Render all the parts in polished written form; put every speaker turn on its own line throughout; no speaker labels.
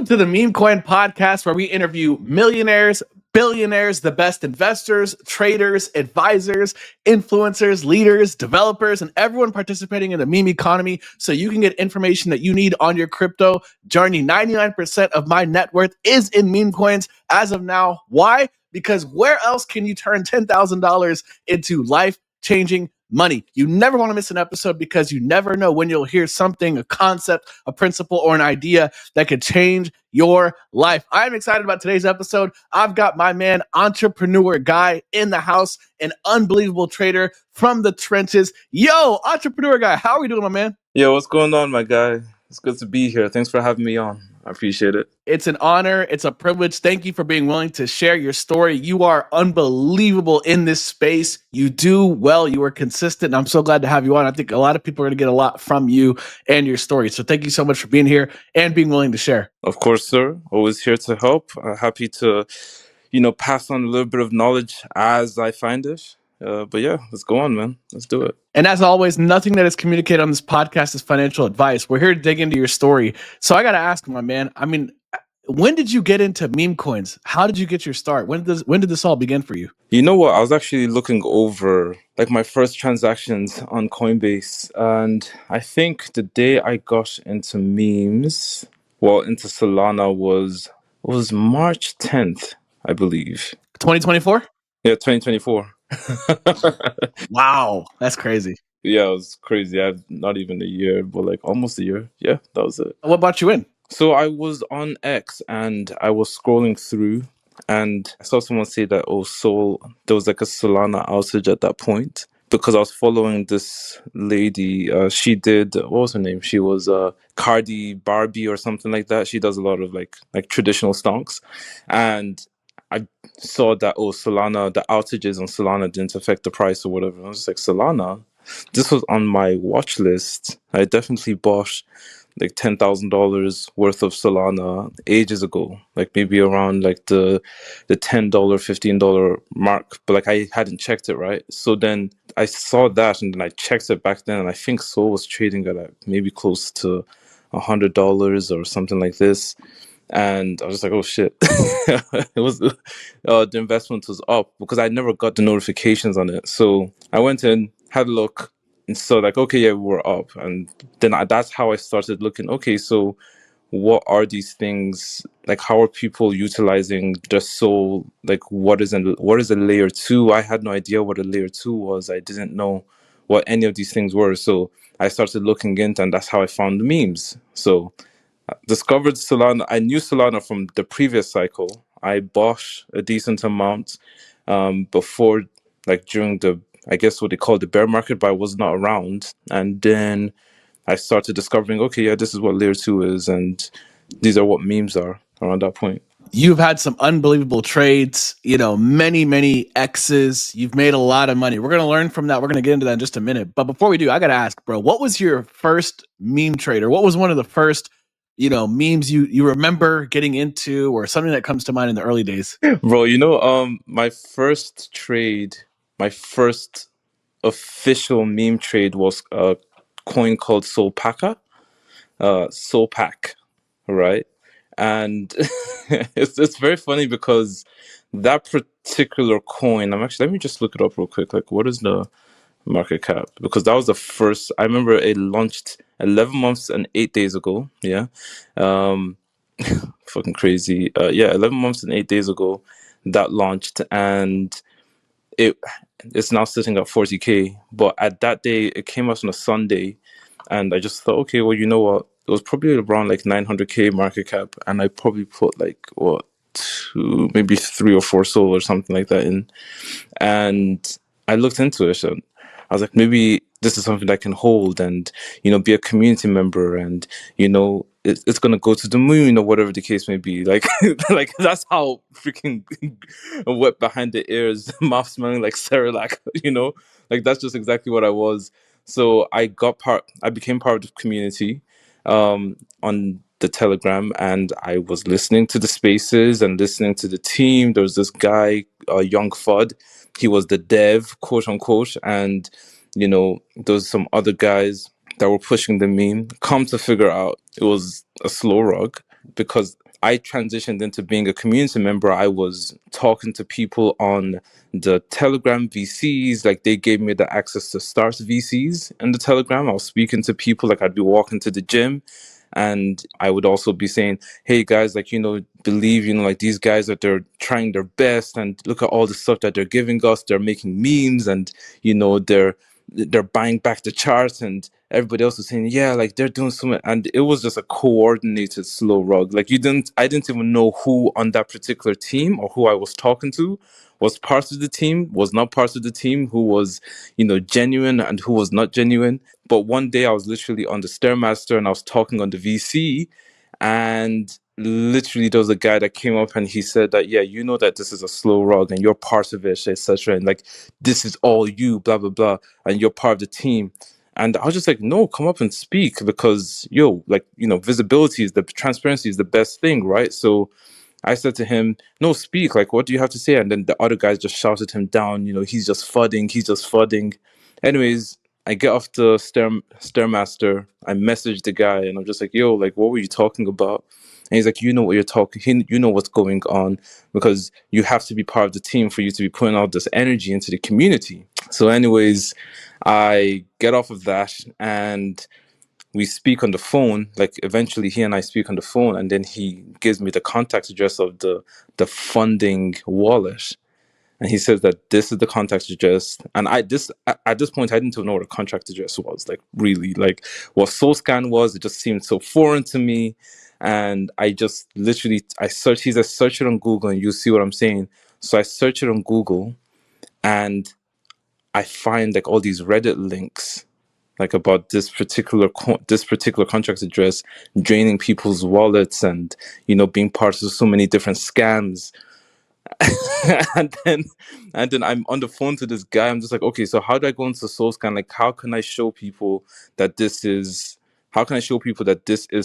Welcome to the Memecoin podcast, where we interview millionaires, billionaires, the best investors, traders, advisors, influencers, leaders, developers, and everyone participating in the meme economy so you can get information that you need on your crypto journey. 99% of my net worth is in meme coins as of now. Why? Because where else can you turn $10,000 into life-changing money? You never want to miss an episode because you never know when you'll hear something, a concept, a principle, or an idea that could change your life. I'm excited about today's episode. I've got my man, Entrepreneur Guy, in the house, an unbelievable trader from the trenches. Yo, Entrepreneur Guy, how are we doing, my man?
Yo, what's going on, my guy? It's good to be here. Thanks for having me on. I appreciate it.
It's an honor. It's a privilege. Thank you for being willing to share your story. You are unbelievable in this space. You do well. You are consistent. And I'm so glad to have you on. I think a lot of people are going to get a lot from you and your story. So thank you so much for being here and being willing to share.
Of course, sir. Always here to help. Happy to, pass on a little bit of knowledge as I find it. But yeah, let's go on, man. Let's do it.
And as always, nothing that is communicated on this podcast is financial advice. We're here to dig into your story. So I got to ask, my man, when did you get into meme coins? How did you get your start? When did this all begin for you?
You know what? I was actually looking over my first transactions on Coinbase, and I think the day I got into memes, into Solana was March 10th, I believe.
2024?
Yeah, 2024.
Wow, that's crazy.
Yeah, it was crazy. I've not even a year, but almost a year. Yeah, that was it.
What brought you in?
So I was on X and I was scrolling through and I saw someone say that, there was a Solana outage at that point because I was following this lady. She did, what was her name? She was Cardi Barbie or something like that. She does a lot of like traditional stonks. And I saw that, Solana, the outages on Solana didn't affect the price or whatever. I was just like, Solana? This was on my watch list. I definitely bought $10,000 worth of Solana ages ago, maybe around the $10, $15 mark, but I hadn't checked it, right? So then I saw that and then I checked it back then, and I think Sol was trading at maybe close to $100 or something like this. And I was just like, oh shit. It was the investment was up because I never got the notifications on it. So I went in, had a look, and so okay, yeah, we were up. And then that's how I started looking, okay, so what are these things, how are people utilizing just Sol? What is a layer 2? I had no idea what a layer 2 was. I didn't know what any of these things were. So I started looking into, and that's how I found the memes. So I discovered Solana. I knew Solana from the previous cycle. I bought a decent amount before, during the, I guess what they call the bear market, but I was not around. And then I started discovering, okay, yeah, this is what layer 2 is, and these are what memes are around that point.
You've had some unbelievable trades, many X's. You've made a lot of money. We're going to learn from that. We're going to get into that in just a minute. But before we do, I got to ask, bro, what was your first meme trade, or what was one of the first memes you remember getting into, or something that comes to mind in the early days?
Bro, my first trade, my first official meme trade was a coin called Solpaca, Solpac, right? And it's very funny because that particular coin, let me just look it up real quick. What is the market cap? Because that was the first, I remember it launched 11 months and 8 days ago. Yeah. Fucking crazy. 11 months and 8 days ago that launched, and it's now sitting at 40K. But at that day, it came out on a Sunday, and I just thought, okay, well, you know what? It was probably around 900K market cap, and I probably put maybe 3 or 4 Sol or something like that in. And I looked into it, and I was like, maybe this is something that I can hold and, be a community member, and, it's going to go to the moon or whatever the case may be. That's how freaking wet behind the ears, mouth smelling like Cerelac, that's just exactly what I was. So I became part of the community on the Telegram, and I was listening to the spaces and listening to the team. There was this guy, Young Fud. He was the dev, quote unquote, and there's some other guys that were pushing the meme. Come to figure out, it was a slow rug. because I transitioned into being a community member. I was talking to people on the Telegram VCs, like they gave me the access to start VCs in the Telegram. I was speaking to people, like I'd be walking to the gym, and I would also be saying, hey guys, like, believe, like these guys that they're trying their best, and look at all the stuff that they're giving us. They're making memes, and they're buying back the charts, and everybody else was saying, yeah, like they're doing so much. And it was just a coordinated slow rug. Like I didn't even know who on that particular team or who I was talking to was part of the team, was not part of the team, who was, genuine and who was not genuine. But one day I was literally on the Stairmaster and I was talking on the VC, and literally there was a guy that came up and he said that, yeah, you know that this is a slow rug and you're part of it, etc. And like, this is all you, blah, blah, blah, and you're part of the team. And I was just like, no, come up and speak, because visibility is transparency is the best thing, right? So I said to him, no, speak, like, what do you have to say? And then the other guys just shouted him down, he's just fudding, he's just fudding. Anyways, I get off the Stairmaster, I message the guy, and I'm just like, yo, like, what were you talking about? And he's like, you know what you're talking, you know what's going on, because you have to be part of the team for you to be putting out this energy into the community. So anyways, I get off of that and we speak on the phone. Like, eventually he and I speak on the phone, and then he gives me the contact address of the funding wallet, and he says that this is the contact address. And at this point I didn't even know what a contract address was, like, really, like what SoulScan was. It just seemed so foreign to me, and I just literally, he says search it on Google and you'll see what I'm saying. So I search it on Google, and I find like all these Reddit links, like about this particular contract address draining people's wallets, and being part of so many different scams. and then I'm on the phone to this guy. I'm just like, okay, so how do I go into SoulScan? Like, how can I show people that this is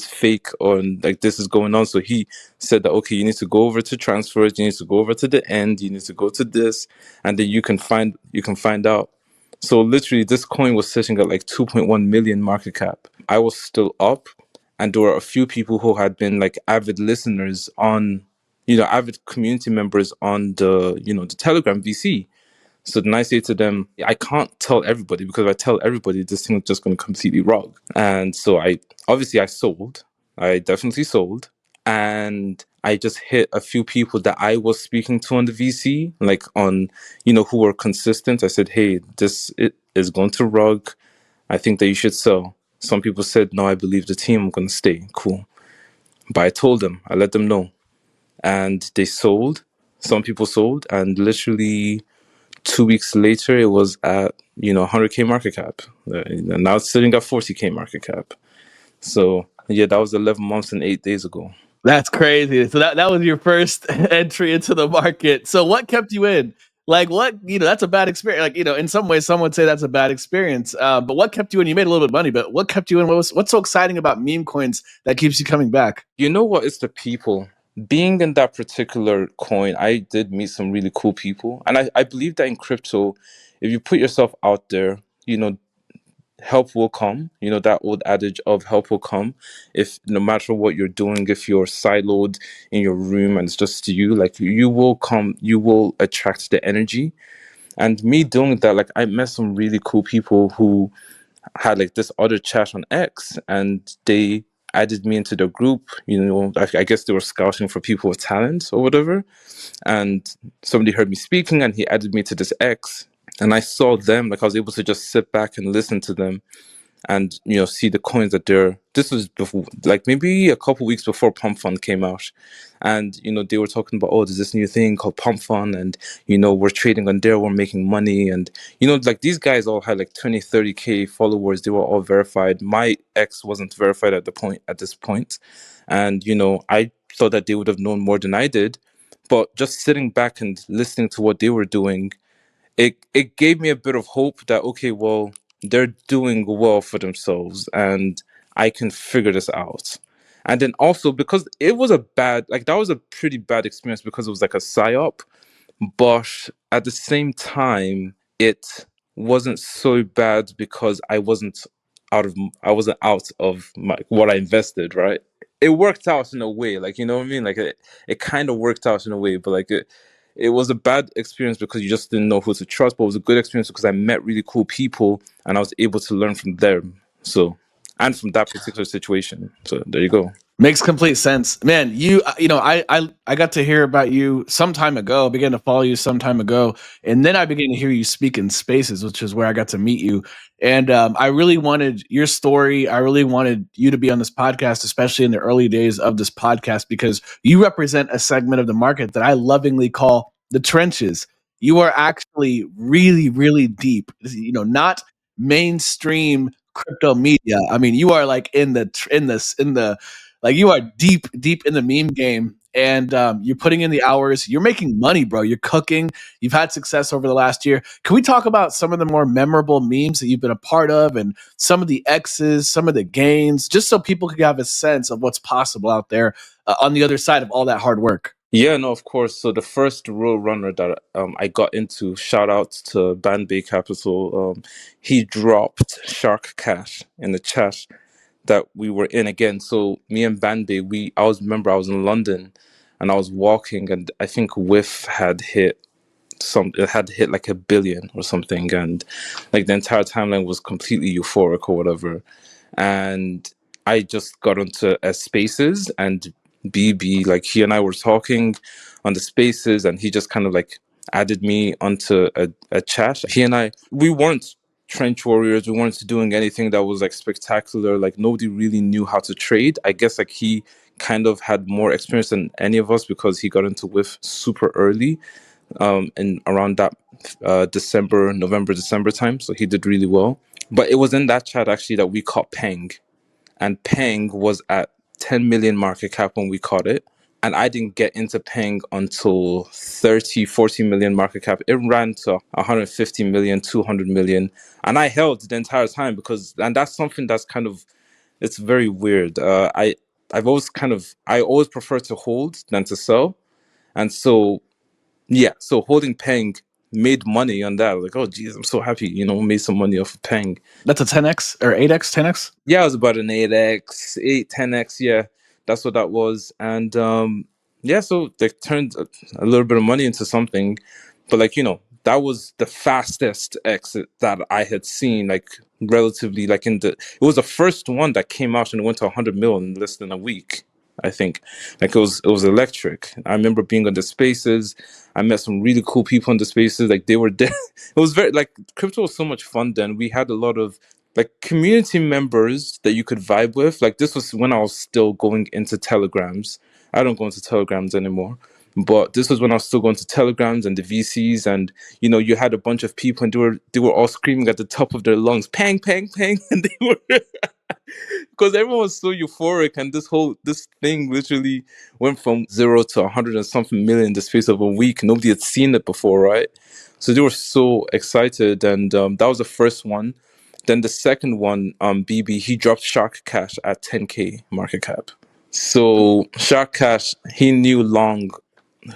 fake, or like this is going on? So he said that, okay, you need to go over to transfers, you need to go over to the end, you need to go to this, and then you can find out. So literally this coin was sitting at like 2.1 million market cap. I was still up, and there were a few people who had been like avid listeners on, avid community members on the, the Telegram VC. So then I say to them, I can't tell everybody, because if I tell everybody, this thing is just going to completely rug. And so I sold. I definitely sold. And I just hit a few people that I was speaking to on the VC, like on, who were consistent. I said, hey, it is going to rug. I think that you should sell. Some people said, no, I believe the team, I'm going to stay. Cool. But I told them, I let them know. And they sold. Some people sold. And literally 2 weeks later, it was at 100k market cap, and now it's sitting at 40k market cap. So yeah, that was 11 months and 8 days ago.
That's crazy. So that was your first entry into the market. So what kept you in? Like, what, that's a bad experience. Like, in some ways, some would say that's a bad experience. But what kept you in? You made a little bit of money, but what kept you in? What's so exciting about meme coins that keeps you coming back?
You know what? It's the people. Being in that particular coin, I did meet some really cool people. And I believe that in crypto, if you put yourself out there, help will come. That old adage of help will come. If no matter what you're doing, if you're siloed in your room and it's just you, like, you will come, you will attract the energy. And me doing that, like, I met some really cool people who had like this other chat on X, and they added me into their group. I guess they were scouting for people with talent or whatever. And somebody heard me speaking and he added me to this X. And I saw them, like, I was able to just sit back and listen to them and see the coins that this was before, like maybe a couple weeks before Pump Fund came out. And they were talking about, oh, there's this new thing called Pump Fund, and we're trading on there, we're making money. And like, these guys all had like 20-30k followers, they were all verified. My ex wasn't verified at this point. And I thought that they would have known more than I did. But just sitting back and listening to what they were doing, it gave me a bit of hope that, okay, well, they're doing well for themselves and I can figure this out. And then also, because it was that was a pretty bad experience, because it was like a psyop, but at the same time, it wasn't so bad because I wasn't out of what I invested, right? it worked out in a way, like, you know what I mean, like it kind of worked out in a way, but like it was a bad experience because you just didn't know who to trust, but it was a good experience because I met really cool people and I was able to learn from them. So, and from that particular situation. So there you go.
Makes complete sense, man. I got to hear about you some time ago. Began to follow you some time ago, and then I began to hear you speak in spaces, which is where I got to meet you. And I really wanted your story. I really wanted you to be on this podcast, especially in the early days of this podcast, because you represent a segment of the market that I lovingly call the trenches. You are actually really, really deep. Not mainstream crypto media. I mean, you are like in the like you are deep, deep in the meme game, and you're putting in the hours. You're making money, bro. You're cooking. You've had success over the last year. Can we talk about some of the more memorable memes that you've been a part of, and some of the X's, some of the gains, just so people can have a sense of what's possible out there on the other side of all that hard work?
Yeah, no, of course. So the first real runner that I got into, shout out to Banbay Capital. He dropped Shark Cash in the chat that we were in again. So me and Banbay, I was in London and I was walking, and I think Whiff had hit it had hit like 1 billion or something, and like the entire timeline was completely euphoric or whatever. And I just got onto Spaces, and BB, like, he and I were talking on the Spaces, and he just kind of like added me onto a chat. He and we weren't trench warriors. We weren't doing anything that was like spectacular. Like, nobody really knew how to trade. I guess like he kind of had more experience than any of us because he got into Whiff super early, in around that November, December time. So he did really well. But it was in that chat actually that we caught Peng. And Peng was at 10 million market cap when we caught it. And I didn't get into Peng until 30, 40 million market cap. It ran to 150 million, 200 million. And I held the entire time and that's something that's kind of, it's very weird. I always prefer to hold than to sell. And so, yeah, so holding Peng made money on that. Like, oh, geez, I'm so happy, made some money off of Peng.
That's a 10x or 8x, 10x.
Yeah, it was about an 8x, 10x. Yeah, that's what that was. And yeah, so they turned a little bit of money into something. But like, that was the fastest exit that I had seen, like relatively, like it was the first one that came out and went to 100 mil in less than a week. I think, like, it was electric. I remember being on the Spaces. I met some really cool people in the Spaces. Like, they were there. It was very, like, crypto was so much fun then. We had a lot of like community members that you could vibe with. Like, this was when I was still going into Telegrams. I don't go into Telegrams anymore, but this was when I was still going to Telegrams and the VCs, and you had a bunch of people, and they were all screaming at the top of their lungs, "Pang, pang, pang!" And they were because everyone was so euphoric, and this thing literally went from 0 to 100 and something million in the space of a week. Nobody had seen it before, right? So they were so excited, and that was the first one. Then the second one, BB, he dropped Shark Cash at 10K market cap. So Shark Cash, he knew Long,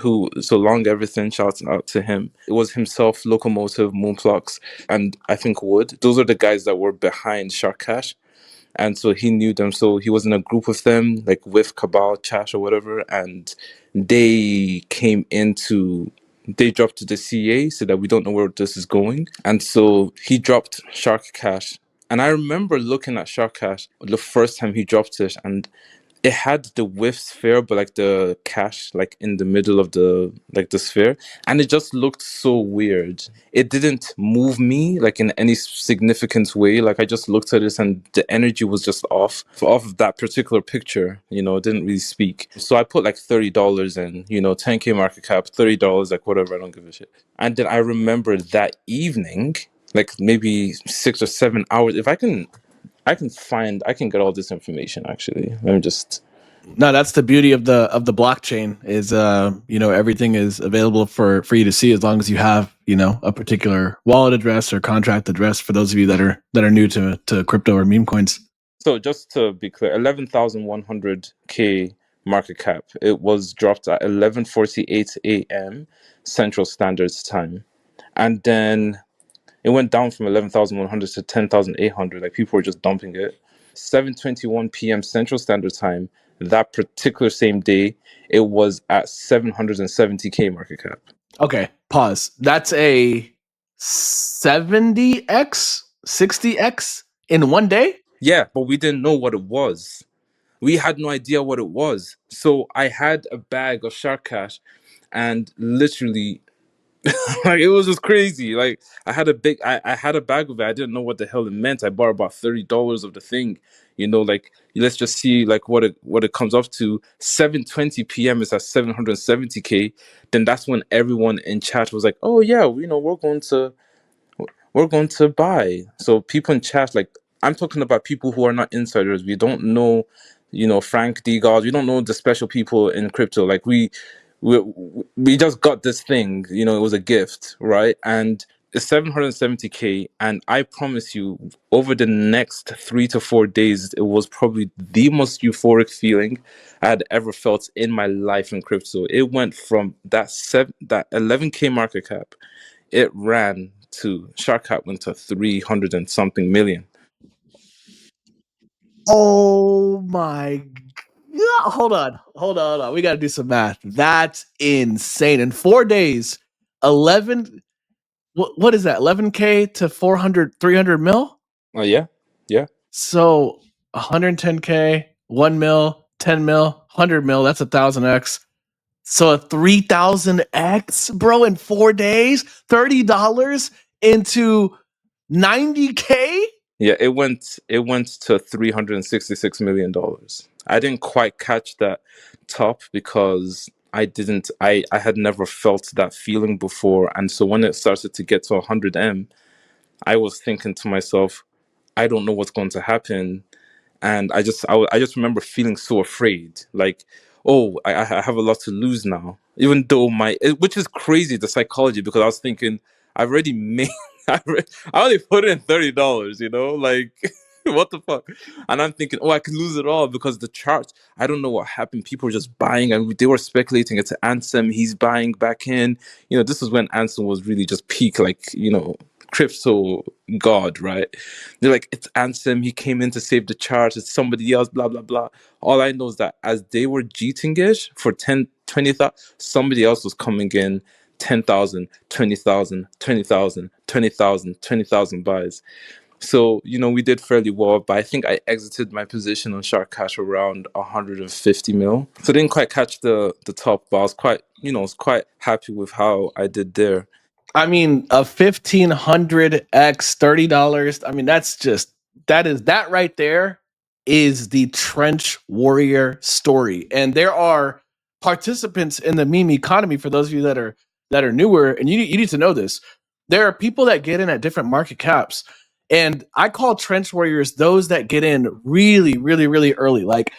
Long everything, shouts out to him. It was himself, Locomotive, Moonflux, and I think Wood. Those are the guys that were behind Shark Cash. And so he knew them. So he was in a group with them, like with Cabal, Chash, or whatever. And they dropped to the CA, so that we don't know where this is going. And so he dropped Shark Cash. And I remember looking at Shark Cash the first time he dropped it, and it had the whiff sphere, but like the cash like in the middle of the sphere, and it just looked so weird. It didn't move me like in any significant way. Like, I just looked at it and the energy was just off of that particular picture. It didn't really speak. So I put like $30 in, 10K market cap, $30, like whatever, I don't give a shit. And then I remember that evening, like maybe 6 or 7 hours, if I can get all this information. Actually, let me just.
No, that's the beauty of the blockchain is everything is available for you to see as long as you have a particular wallet address or contract address, for those of you that are new to crypto or meme coins.
So just to be clear, 11,100K market cap. It was dropped at 11:48 a.m. Central Standard Time, and then it went down from 11,100 to 10,800. Like, people were just dumping it. 7:21 p.m. Central Standard Time, that particular same day, it was at 770K market cap.
Okay, pause. That's a 70x, 60x in one day?
Yeah, but we didn't know what it was. We had no idea what it was. So I had a bag of shark cash, and literally, like, it was just crazy. Like, I had a bag of it. I didn't know what the hell it meant. I bought about $30 of the thing. Like, let's just see like what it comes up to. 7:20 p.m. is at 770K. Then that's when everyone in chat was like, "Oh yeah, we're going to buy." So people in chat, like, I'm talking about people who are not insiders. We don't know, Frank D. God. We don't know the special people in crypto. Like, we we just got this thing. It was a gift, right? And it's 770K, and I promise you, over the next 3 to 4 days, it was probably the most euphoric feeling I had ever felt in my life in crypto. It went from that 11K market cap, it ran to Shark Cap went to 300 and something million.
Oh my God. Hold on. We got to do some math. That's insane. In 4 days, 11, what is that? 11K to 400, 300 mil?
Oh yeah, yeah,
So 110K, 1 mil, 10 mil, 100 mil, that's 1,000x. So a 3,000x, bro, in 4 days, $30 into 90K?
yeah. It went to $366 million. I didn't quite catch that top because I had never felt that feeling before, and so when it started to get to 100M, I was thinking to myself, I don't know what's going to happen. And I just remember feeling so afraid, like, oh, I have a lot to lose now, even though which is crazy, the psychology, because I was thinking, I've already made I only put in $30, like, what the fuck. And I'm thinking, oh, I could lose it all because the chart, I don't know what happened. People were just buying, and they were speculating it's Ansem, he's buying back in. This is when Ansem was really just peak, like, crypto god, right? They're like, it's Ansem, he came in to save the charge, it's somebody else, blah blah blah. All I know is that as they were cheating-ish for 10, 20,000, somebody else was coming in 10,000, 20,000, 20,000, 20,000, 20,000 buys. So, we did fairly well, but I think I exited my position on Shark Cash around 150 mil. So I didn't quite catch the top, but I was quite happy with how I did there.
I mean, a 1,500x, $30. I mean, that right there is the trench warrior story. And there are participants in the meme economy, for those of you that are newer, and you need to know this. There are people that get in at different market caps. And I call trench warriors those that get in really, really, really early, like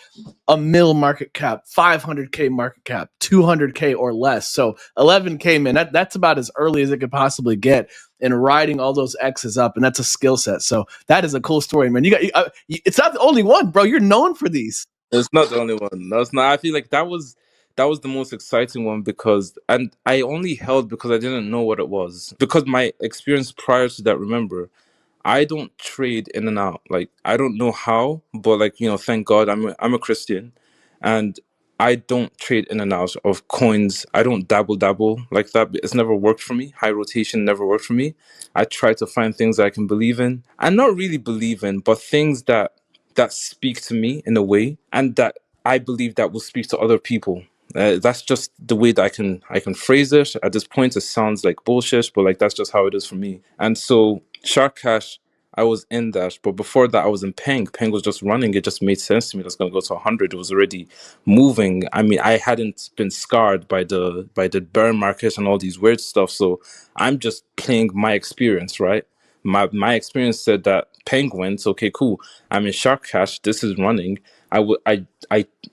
a mil market cap, 500K market cap, 200K or less. So 11K, man, that's about as early as it could possibly get in riding all those X's up. And that's a skill set. So that is a cool story, man. It's not the only one, bro. You're known for these.
It's not the only one. That's not. I feel like that was the most exciting one, because, and I only held because I didn't know what it was, because my experience prior to that. Remember, I don't trade in and out. Like, I don't know how, but, like, thank God I'm a Christian, and I don't trade in and out of coins. I don't dabble like that. It's never worked for me. High rotation never worked for me. I try to find things that I can believe in, and not really believe in, but things that speak to me in a way, and that I believe that will speak to other people. That's just the way that I can phrase it. At this point, it sounds like bullshit, but, like, that's just how it is for me. And so Shark Cash, I was in that, but before that, I was in Peng. Peng was just running; it just made sense to me. That's going to go to 100. It was already moving. I mean, I hadn't been scarred by the bear market and all these weird stuff, so I'm just playing my experience, right? My experience said that Penguins, okay, cool. I'm in Shark Cash. This is running. I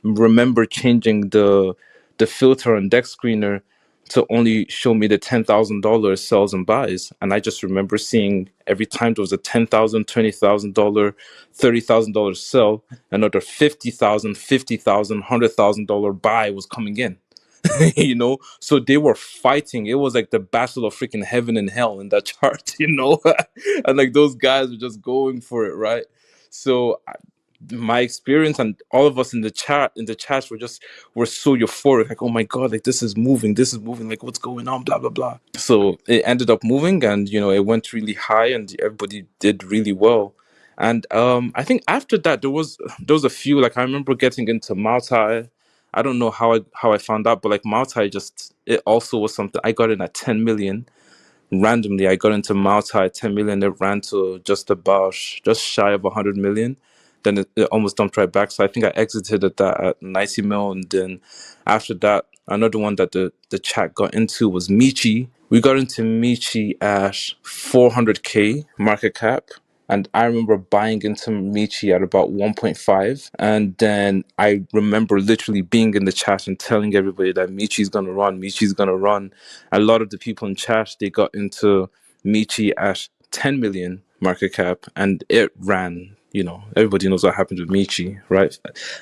remember changing the filter on Deck Screener to only show me the $10,000 sells and buys, and I just remember seeing every time there was a $10,000, $20,000, $30,000 sell, another 50,000, 50,000, $100,000 buy was coming in. So they were fighting. It was like the battle of freaking heaven and hell in that chart. And, like, those guys were just going for it, right? So my experience and all of us in the chats were so euphoric, like, oh my god, like this is moving, like what's going on, blah blah blah. So it ended up moving, and it went really high, and everybody did really well. And I think after that there was a few, like I remember getting into multi. I don't know how I found out, but like multi, just it also was something. I got in at 10 million randomly. I got into multi at 10 million. It ran to just shy of 100 million. Then it almost dumped right back. So I think I exited at that at 90 mil. And then after that, another one that the chat got into was Michi. We got into Michi at 400K market cap. And I remember buying into Michi at about 1.5. And then I remember literally being in the chat and telling everybody that Michi's going to run, Michi's going to run. A lot of the people in chat, they got into Michi at 10 million market cap, and it ran. Everybody knows what happened with Michi, right?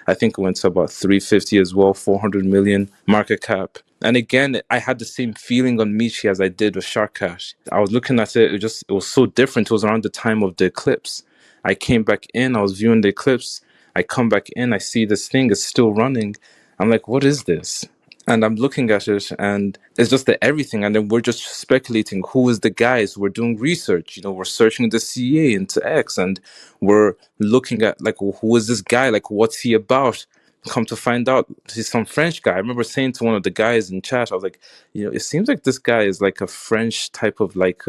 I think it went to about 350 as well, 400 million market cap. And again, I had the same feeling on Michi as I did with Shark Cash. I was looking at it, it was so different. It was around the time of the eclipse. I came back in, I was viewing the eclipse. I come back in, I see this thing is still running. I'm like, what is this? And I'm looking at it, and it's just the everything. And then we're just speculating who is the guys. We're doing research. We're searching the CA into X, and we're looking at like, well, who is this guy? Like, what's he about? Come to find out, he's some French guy. I remember saying to one of the guys in chat, I was like, it seems like this guy is like a French type of like,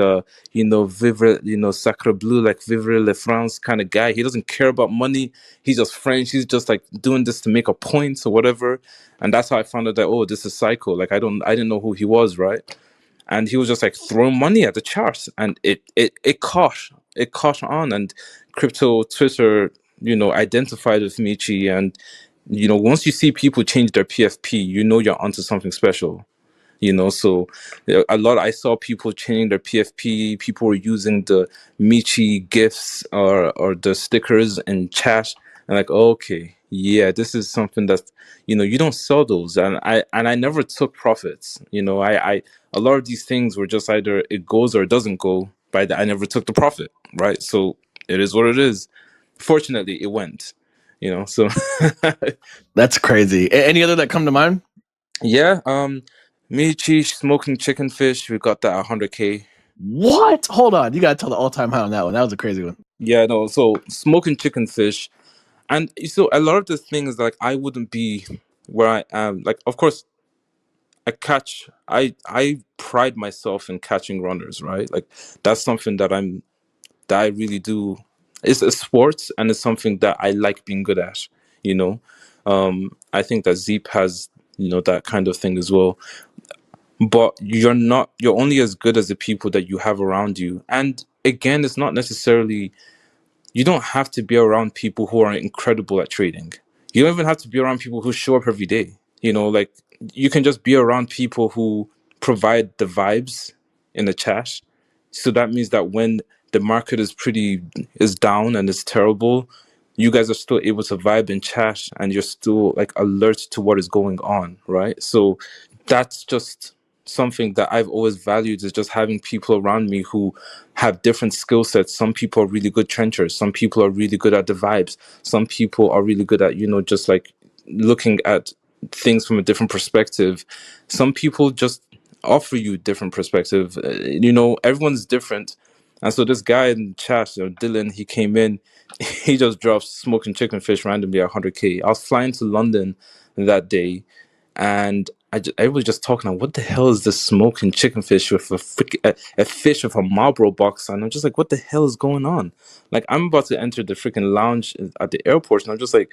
vivre, sacre bleu, like vivre le France kind of guy. He doesn't care about money. He's just French. He's just like doing this to make a point or whatever. And that's how I found out that, oh, this is Psycho. Like I didn't know who he was, right? And he was just like throwing money at the charts, and it caught on, and crypto Twitter, identified with Michi. And once you see people change their PFP, you're onto something special. So I saw people changing their PFP. People were using the Michi gifts or the stickers in chat, and like, okay, yeah, this is something that you don't sell those. And I never took profits. I a lot of these things were just either it goes or it doesn't go. But I never took the profit, right? So it is what it is. Fortunately, it went. So
That's crazy. Any other that come to mind?
yeah, Michi smoking chicken fish. We got that 100K.
What? Hold on. You got to tell the all-time high on that one. That was a crazy one.
Yeah, no. So smoking chicken fish, and so a lot of the things like I wouldn't be where I am. Like, of course, I pride myself in catching runners, right? Like that's something that I really do. It's a sport, and it's something that I like being good at. You know, I think that Zeep has that kind of thing as well. But you're only as good as the people that you have around you. And again, it's not necessarily, you don't have to be around people who are incredible at trading. You don't even have to be around people who show up every day. Like you can just be around people who provide the vibes in the chat. So that means that when the market is down and it's terrible, you guys are still able to vibe in chat, and you're still like alert to what is going on, right? So that's just something that I've always valued, is just having people around me who have different skill sets. Some people are really good trenchers. Some people are really good at the vibes. Some people are really good at, just like looking at things from a different perspective. Some people just offer you different perspective. Everyone's different. And so this guy in chat, Dylan, he came in, he just dropped smoking chicken fish randomly at 100K. I was flying to London that day, and I was just talking about what the hell is this smoking chicken fish with a fish with a Marlboro box, and I'm just like, what the hell is going on? Like, I'm about to enter the freaking lounge at the airport, and I'm just like,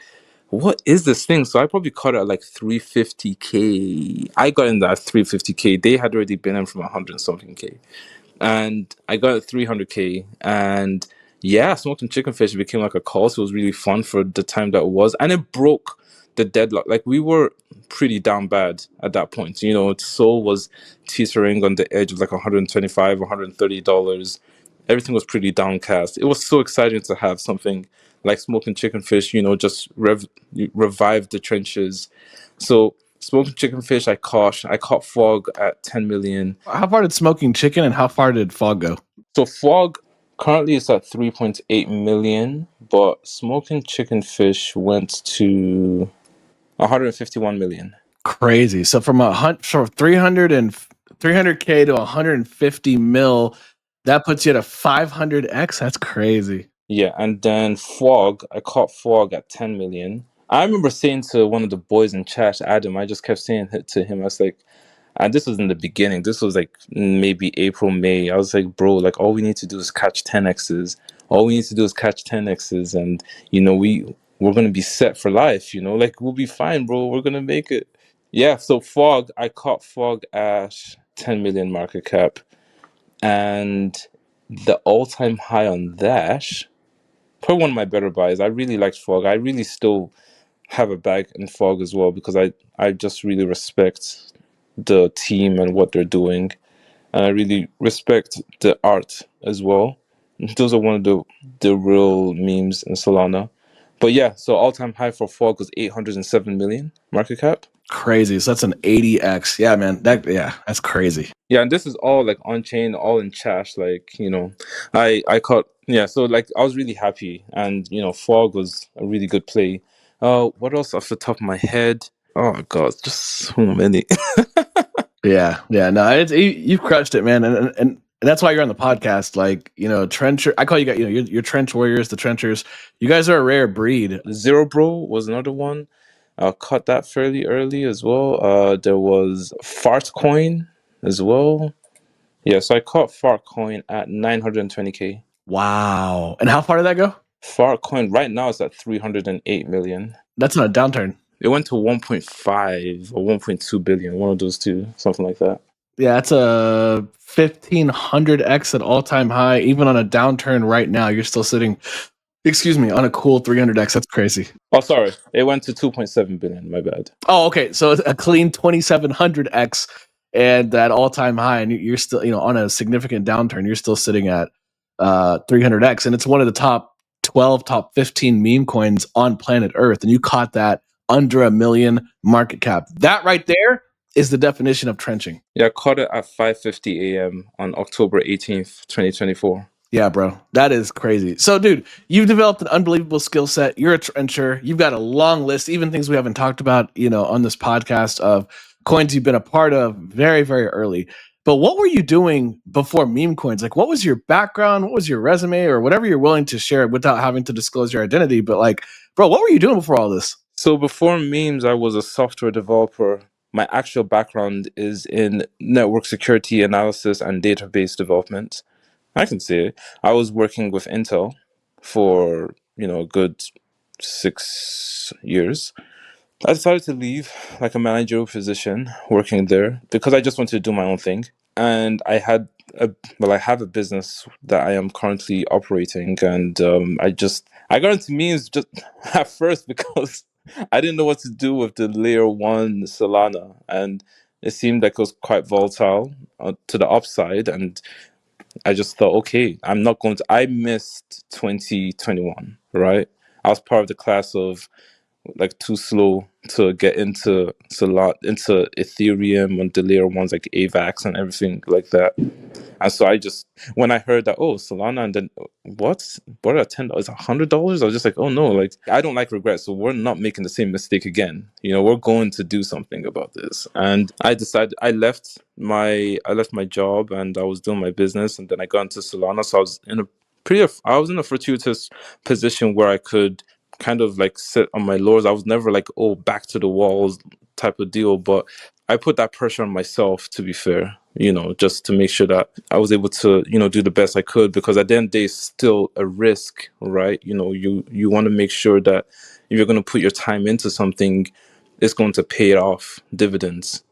what is this thing? So I probably caught it at like 350K. I got in that 350K. They had already been in from 100 and something K, and I got 300K. And yeah, smoking chicken fish became like a call. So it was really fun for the time that it was, and it broke the deadlock. Like, we were pretty down bad at that point. Soul was teetering on the edge of like $125, $130. Everything was pretty downcast. It was so exciting to have something like smoking chicken fish, just revive the trenches. So smoking chicken fish, I caught Fog at 10 million.
How far did smoking chicken and how far did Fog go?
So Fog Currently, it's at 3.8 million, but smoking chicken fish went to 151 million.
Crazy. So from 300K to 150 mil, that puts you at a 500x. That's crazy.
Yeah, and then Fog, I caught Fog at 10 million. I remember saying to one of the boys in chat, Adam, I just kept saying it to him. I was like, and this was in the beginning. This was like maybe April, May. I was like, bro, like all we need to do is catch 10x's. All we need to do is catch 10x's, and we're gonna be set for life. Like we'll be fine, bro. We're gonna make it. Yeah. So Fog, I caught Fog at 10 million market cap, and the all-time high on that, probably one of my better buys. I really liked Fog. I really still have a bag in Fog as well because I just really respect the team and what they're doing, and I really respect the art as well. Those are one of the real memes in Solana. But yeah, so all-time high for Fog was 807 million market cap.
Crazy. So that's an 80x. Yeah, man. That's crazy.
Yeah, and this is all like on chain, all in cash. Like, I caught, yeah, so like I was really happy, and Fog was a really good play. What else off the top of my head? Oh god, just so many.
Yeah. No, you've crushed it, man. And that's why you're on the podcast. Like, trencher. I call you guys, you're trench warriors, the trenchers. You guys are a rare breed.
Zero Bro was another one. I caught that fairly early as well. There was Fartcoin as well. Yeah, so I caught Fartcoin at 920K.
Wow. And how far did that go?
Fartcoin right now is at 308 million.
That's not a downturn.
It went to 1.5 or 1.2 billion, one of those two, something like that.
Yeah, that's a 1500x at all-time high. Even on a downturn right now, you're still sitting, on a cool 300x. That's crazy.
Oh, sorry. It went to 2.7 billion. My bad.
Oh, okay. So a clean 2700x and that all-time high, and you're still, on a significant downturn, you're still sitting at 300x, and it's one of the top 12, top 15 meme coins on planet Earth, and you caught that under $1 million market cap. That right there is the definition of trenching.
Yeah, I caught it at 5:50 a.m. on October 18th, 2024.
Yeah, bro. That is crazy. So, dude, you've developed an unbelievable skill set. You're a trencher. You've got a long list, even things we haven't talked about, on this podcast, of coins you've been a part of very, very early. But what were you doing before meme coins? Like, what was your background? What was your resume, or whatever you're willing to share without having to disclose your identity? But like, bro, what were you doing before all this?
So before memes, I was a software developer. My actual background is in network security analysis and database development. I can say it. I was working with Intel for, a good 6 years. I decided to leave like a managerial position working there because I just wanted to do my own thing. And I have a business that I am currently operating, and I got into memes just at first because I didn't know what to do with the layer one Solana, and it seemed like it was quite volatile to the upside, and I just thought, okay, I missed 2021, right? I was part of the class of like too slow to get into Ethereum and the layer ones like AVAX and everything like that. And so when I heard that, oh, Solana, and then what are $10? $100? I was just like, oh no, like I don't like regrets, so we're not making the same mistake again. We're going to do something about this. And I decided I left my job and I was doing my business, and then I got into Solana. So I was in a fortuitous position where I could kind of like sit on my laurels. I was never like, oh, back to the walls type of deal, but I put that pressure on myself, to be fair, just to make sure that I was able to, do the best I could, because at the end of the day, it's still a risk, right? You want to make sure that if you're going to put your time into something, it's going to pay off dividends.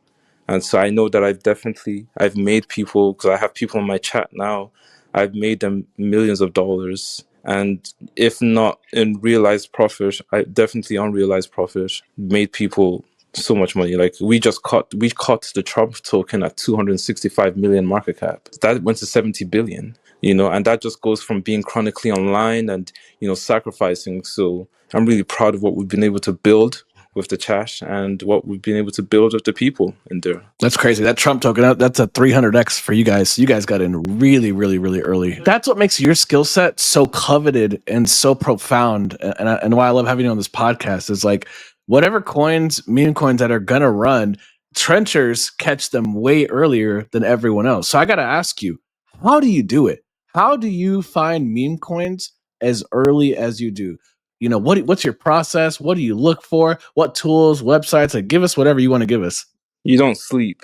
And so I know that I've made people, because I have people in my chat now, I've made them millions of dollars. And if not in realized profit, I definitely unrealized profit, made people so much money. Like we caught the Trump token at 265 million market cap. That went to 70 billion, and that just goes from being chronically online and, sacrificing. So I'm really proud of what we've been able to build. with the cash and what we've been able to build with the people in there.
That's crazy. That Trump token, that's a 300x for you guys. You guys got in really, really, really early. That's what makes your skill set so coveted and so profound. And why I love having you on this podcast is like whatever coins, meme coins that are going to run, trenchers catch them way earlier than everyone else. So I got to ask you, how do you do it? How do you find meme coins as early as you do? You know, what's your process? What do you look for? What tools, websites? Like, give us whatever you want to give us.
You don't sleep.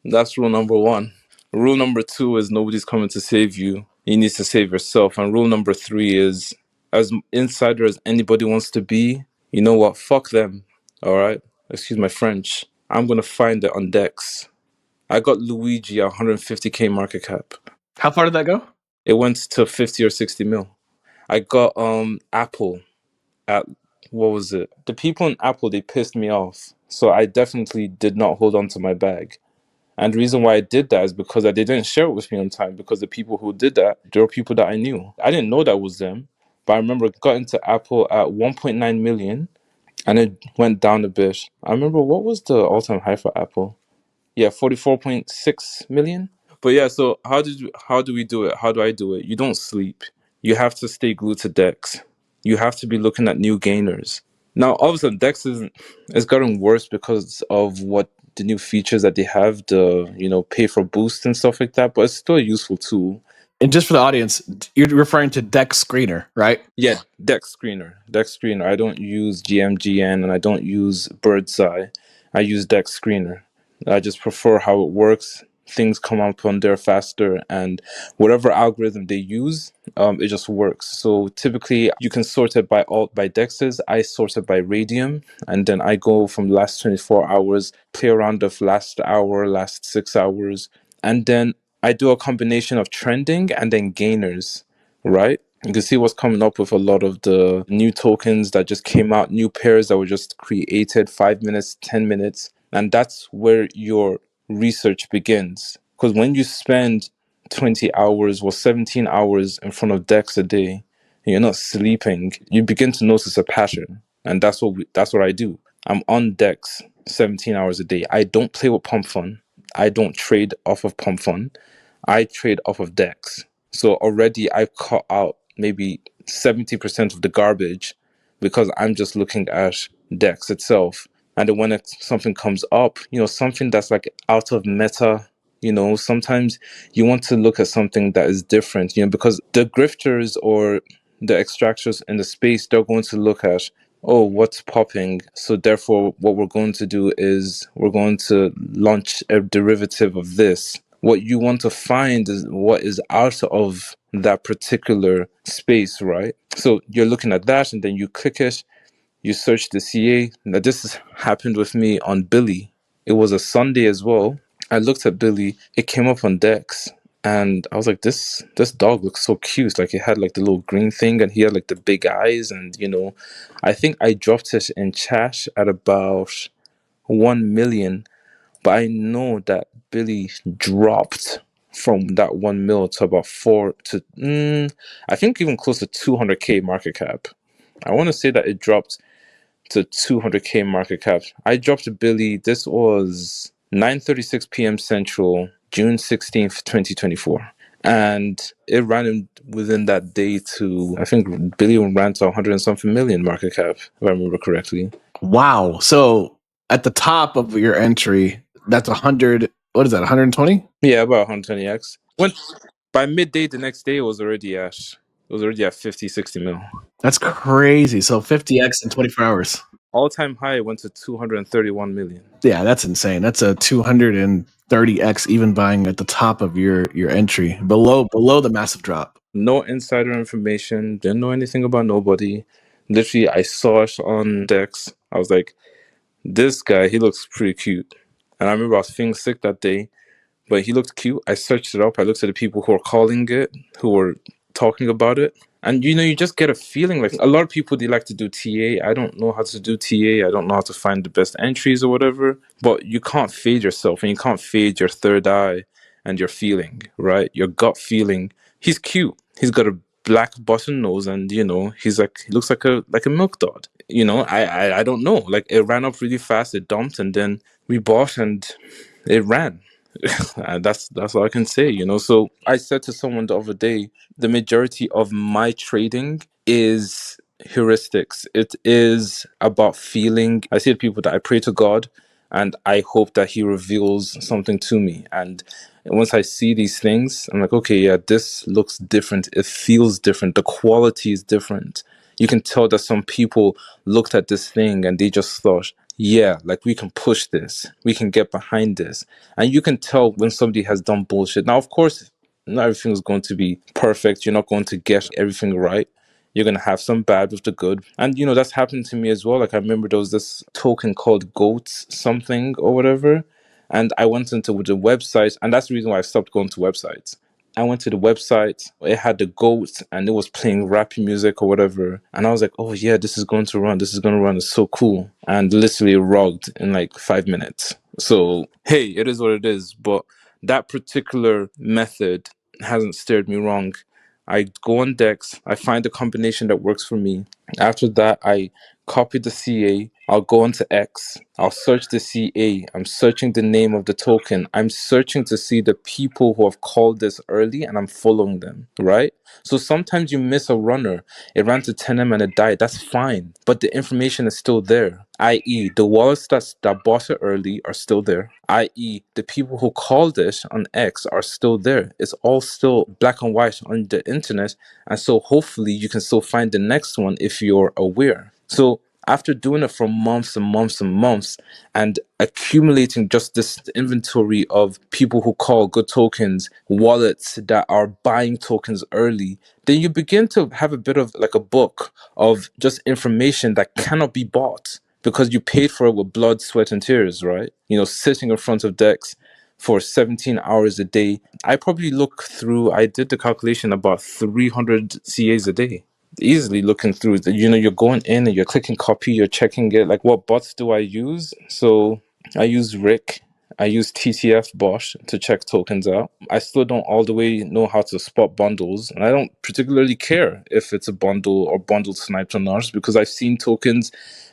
That's rule number one. Rule number two is nobody's coming to save you. You need to save yourself. And rule number three is, as insider as anybody wants to be, you know what? Fuck them. All right? Excuse my French. I'm going to find it on Dex. I got Luigi at 150K market cap.
How far did that go?
It went to 50 or 60 mil. I got Apple at, what was it? The people in Apple, they pissed me off. So I definitely did not hold on to my bag. And the reason why I did that is because they didn't share it with me on time, because the people who did that, they were people that I knew. I didn't know that was them, but I remember got into Apple at 1.9 million and it went down a bit. I remember, what was the all-time high for Apple? Yeah, 44.6 million. But yeah, so how do we do it? How do I do it? You don't sleep. You have to stay glued to Dex. You have to be looking at new gainers. Now, obviously, Dex is gotten worse because of what the new features that they have, the pay for boost and stuff like that. But it's still a useful tool.
And just for the audience, you're referring to Dex Screener, right?
Yeah, Dex Screener. Dex Screener. I don't use GMGN and I don't use Birdseye. I use Dex Screener. I just prefer how it works. Things come up on there faster, and whatever algorithm they use, it just works. So typically, you can sort it by dexes. I sort it by radium, and then I go from last 24 hours, play around of last hour, last 6 hours, and then I do a combination of trending and then gainers, right? You can see what's coming up with a lot of the new tokens that just came out, new pairs that were just created, 5 minutes, 10 minutes. And that's where your research begins. Because when you spend 20 hours or 17 hours in front of Dex a day, and you're not sleeping, you begin to notice a pattern. And that's what I do. I'm on Dex 17 hours a day. I don't play with Pump Fun. I don't trade off of Pump Fun. I trade off of Dex. So already I cut out maybe 70% of the garbage because I'm just looking at Dex itself. And then when something comes up, something that's like out of meta, sometimes you want to look at something that is different, because the grifters or the extractors in the space, they're going to look at, oh, what's popping? So therefore, what we're going to do is we're going to launch a derivative of this. What you want to find is what is out of that particular space, right? So you're looking at that and then you click it, you search the CA. Now this has happened with me on Billy. It was a Sunday as well. I looked at Billy, it came up on Dex. And I was like, this dog looks so cute. Like, it had like the little green thing and he had like the big eyes. And, I think I dropped it in chat at about 1 million. But I know that Billy dropped from that 1 mil to about 4 to, I think even close to 200K market cap. I want to say that it dropped to 200K market cap. I dropped Billy. This was 9:36 p.m. Central, June 16th, 2024. And it ran within that day to, I think Billy ran to 100 and something million market cap, if I remember correctly.
Wow. So at the top of your entry, that's 100. What is that? 120?
Yeah, about 120x. By midday the next day, it was already at 50, 60 mil.
That's crazy. So 50x in 24 hours.
All-time high went to 231 million.
Yeah, that's insane. That's a 230x even buying at the top of your entry, below the massive drop.
No insider information, didn't know anything about nobody. Literally, I saw it on Dex. I was like, this guy, he looks pretty cute. And I remember I was feeling sick that day, but he looked cute. I searched it up. I looked at the people who were calling it, who were talking about it. And, you just get a feeling like a lot of people, they like to do TA. I don't know how to do TA. I don't know how to find the best entries or whatever. But you can't fade yourself and you can't fade your third eye and your feeling, right? Your gut feeling. He's cute. He's got a black button nose and, he looks like a milk dog. I don't know. Like it ran up really fast, it dumped, and then we bought and it ran. That's all I can say, So I said to someone the other day, the majority of my trading is heuristics. It is about feeling. I say to people that I pray to God and I hope that He reveals something to me. And once I see these things, I'm like, okay, yeah, this looks different. It feels different. The quality is different. You can tell that some people looked at this thing and they just thought, yeah, like we can push this, we can get behind this. And you can tell when somebody has done bullshit. Now, of course, not everything is going to be perfect. You're not going to get everything right. You're going to have some bad with the good. And, that's happened to me as well. Like, I remember there was this token called GOATs something or whatever. And I went into the website, and that's the reason why I stopped going to websites. I went to the website, it had the GOAT, and it was playing rappy music or whatever. And I was like, oh, yeah, this is going to run. This is going to run. It's so cool. And literally rogged in like 5 minutes. So, hey, it is what it is. But that particular method hasn't steered me wrong. I go on Dex, I find a combination that works for me. After that, I copy the CA. I'll go onto X. I'll search the CA. I'm searching the name of the token. I'm searching to see the people who have called this early and I'm following them, right? So sometimes you miss a runner. It ran to 10M and it died. That's fine. But the information is still there. I.e., the wallets that bought it early are still there. I.e., the people who called it on X are still there. It's all still black and white on the internet. And so hopefully you can still find the next one if you're aware. So after doing it for months and months and months and accumulating just this inventory of people who call good tokens, wallets that are buying tokens early, then you begin to have a bit of like a book of just information that cannot be bought because you paid for it with blood, sweat, and tears, right? Sitting in front of decks for 17 hours a day. I probably I did the calculation, about 300 CAs a day. Easily looking through you're going in and you're clicking copy, you're checking it. Like, what bots do I use? So I use Rick. I use TTF bot to check tokens out. I still don't all the way know how to spot bundles, and I don't particularly care if it's a bundle or bundled sniped or not, because I've seen tokens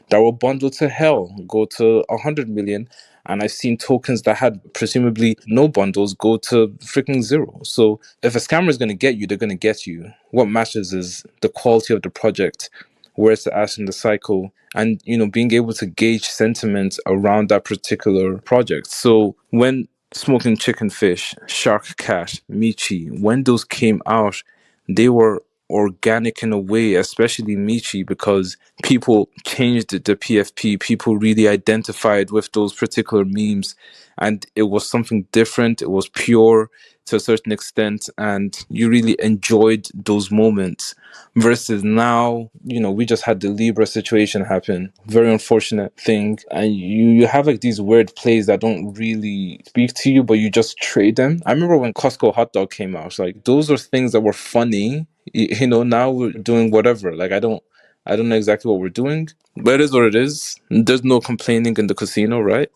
that were bundled to hell go to 100 million, and I've seen tokens that had presumably no bundles go to freaking zero. So if a scammer is going to get you, they're going to get you. What matters is the quality of the project, where it's at in the cycle, and being able to gauge sentiment around that particular project. So when Smoking Chicken Fish, Shark Cat, Michi, when those came out, they were organic in a way, especially Michi, because people changed the PFP. People really identified with those particular memes, and it was something different. It was pure to a certain extent, and you really enjoyed those moments. Versus now, we just had the Libra situation happen. Very unfortunate thing. And you have like these weird plays that don't really speak to you, but you just trade them. I remember when Costco hot dog came out, like those were things that were funny. Now we're doing whatever. Like I don't know exactly what we're doing, but it is what it is. There's no complaining in the casino, right?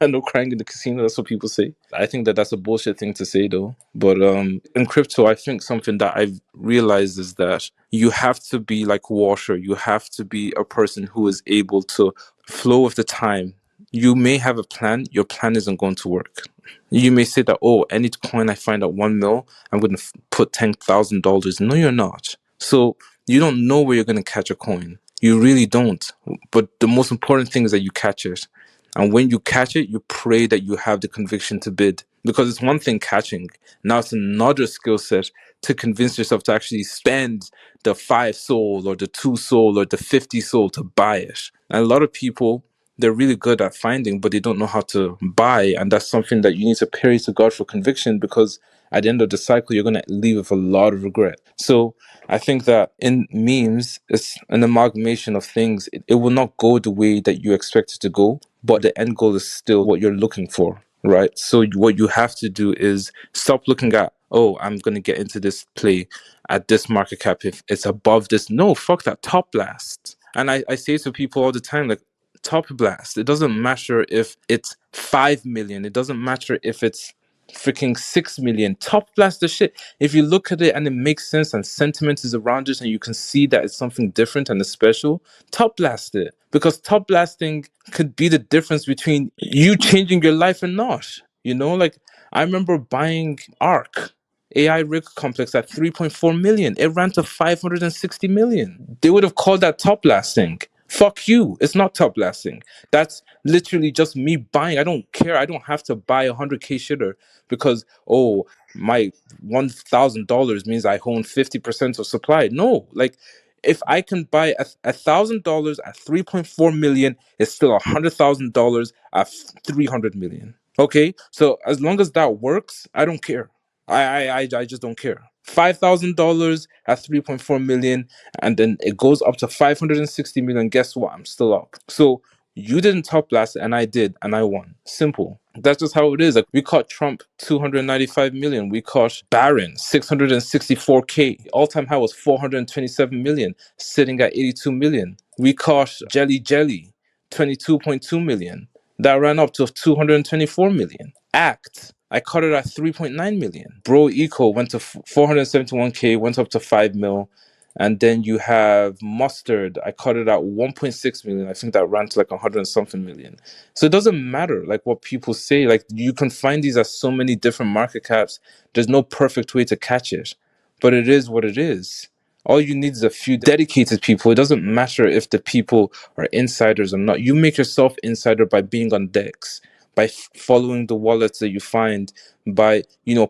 No crying in the casino. That's what people say. I think that that's a bullshit thing to say, though. But in crypto, I think something that I've realized is that you have to be like water. You have to be a person who is able to flow with the time. You may have a plan. Your plan isn't going to work. You may say that, oh, any coin I find at 1 mil, I'm going to put $10,000. No, you're not. So you don't know where you're going to catch a coin. You really don't. But the most important thing is that you catch it. And when you catch it, you pray that you have the conviction to bid. Because it's one thing catching. Now it's another skill set to convince yourself to actually spend the 5 soul or the 2 soul or the 50 soul to buy it. And a lot of people, they're really good at finding, but they don't know how to buy. And that's something that you need to pray to God for conviction, because at the end of the cycle, you're going to leave with a lot of regret. So I think that in memes, it's an amalgamation of things. It will not go the way that you expect it to go, but the end goal is still what you're looking for, right? So what you have to do is stop looking at, oh, I'm going to get into this play at this market cap if it's above this. No, fuck that, top blast. And I say to people all the time, like, top blast. It doesn't matter if it's 5 million. It doesn't matter if it's freaking 6 million. Top blast the shit. If you look at it and it makes sense and sentiment is around it and you can see that it's something different and it's special, top blast it. Because top blasting could be the difference between you changing your life and not. You know, like I remember buying ARC. AI rig complex at 3.4 million. It ran to 560 million. They would have called that top blasting. Fuck you. It's not top blasting. That's literally just me buying. I don't care. I don't have to buy 100K shitter because, oh, my $1,000 means I own 50% of supply. No, like if I can buy $1,000 at 3.4 million, it's still $100,000 at 300 million. Okay, so as long as that works, I don't care. I just don't care. $5,000 at 3.4 million, and then it goes up to 560 million. Guess what? I'm still up. So you didn't top blast, and I did, and I won. Simple. That's just how it is. Like we caught Trump 295 million. We caught Barron 664K. All-time high was 427 million, sitting at 82 million. We caught Jelly 22.2 million. That ran up to 224 million. Act, I caught it at 3.9 million. Bro Eco went to 471K, went up to 5 mil. And then you have Mustard. I caught it at 1.6 million. I think that ran to like 100 and something million. So it doesn't matter like what people say. Like you can find these at so many different market caps. There's no perfect way to catch it, but it is what it is. All you need is a few dedicated people. It doesn't matter if the people are insiders or not. You make yourself insider by being on decks, by following the wallets that you find, by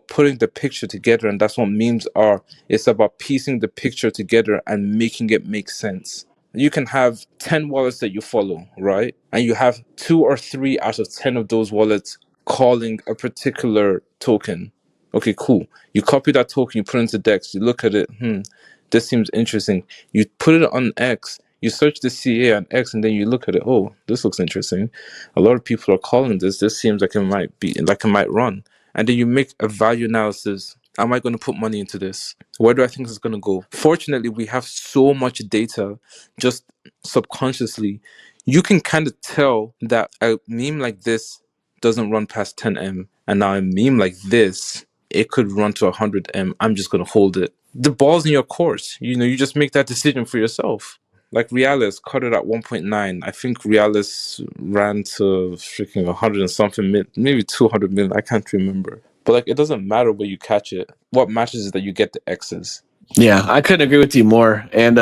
putting the picture together. And that's what memes are. It's about piecing the picture together and making it make sense. You can have 10 wallets that you follow, right? And you have 2 or 3 out of 10 of those wallets calling a particular token. Okay, cool. You copy that token, you put it into Dex, you look at it, this seems interesting. You put it on X, you search the CA on X, and then you look at it, oh, this looks interesting. A lot of people are calling this. This seems like it might run. And then you make a value analysis. Am I going to put money into this? Where do I think this is going to go? Fortunately, we have so much data just subconsciously. You can kind of tell that a meme like this doesn't run past 10M. And now a meme like this, it could run to 100M. I'm just going to hold it. The ball's in your court. You just make that decision for yourself. Like Realis cut it at 1.9. I think Realis ran to freaking 100 and something million, maybe 200 million. I can't remember. But like, it doesn't matter where you catch it. What matters is that you get the X's.
Yeah, I couldn't agree with you more. And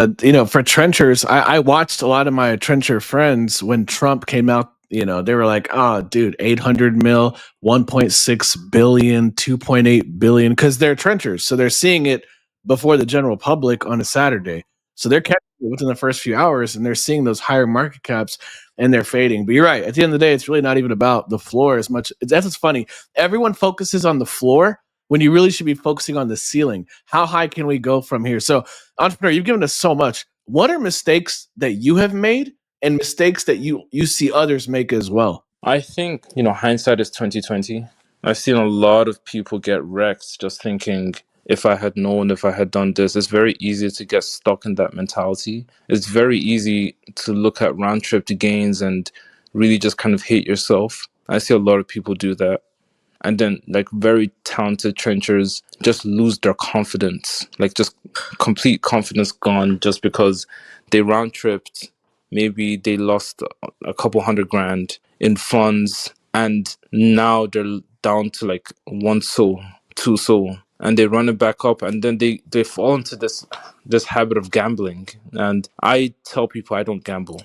for trenchers, I watched a lot of my trencher friends when Trump came out. They were like, "Oh, dude, 800 mil, 1.6 billion, 2.8 billion," because they're trenchers, so they're seeing it before the general public on a Saturday. So they're catching it within the first few hours, and they're seeing those higher market caps, and they're fading. But you're right. At the end of the day, it's really not even about the floor as much. That's what's funny. Everyone focuses on the floor when you really should be focusing on the ceiling. How high can we go from here? So, entrepreneur, you've given us so much. What are mistakes that you have made and mistakes that you see others make as well?
I think, hindsight is 2020. I've seen a lot of people get wrecked just thinking, if I had known, if I had done this. It's very easy to get stuck in that mentality. It's very easy to look at round trip gains and really just kind of hate yourself. I see a lot of people do that. And then like very talented trenchers just lose their confidence, like just complete confidence gone just because they round tripped. Maybe they lost a couple $100,000 in funds, and now they're down to like 1 soul, 2 soul, and they run it back up, and then they fall into this habit of gambling. And I tell people I don't gamble.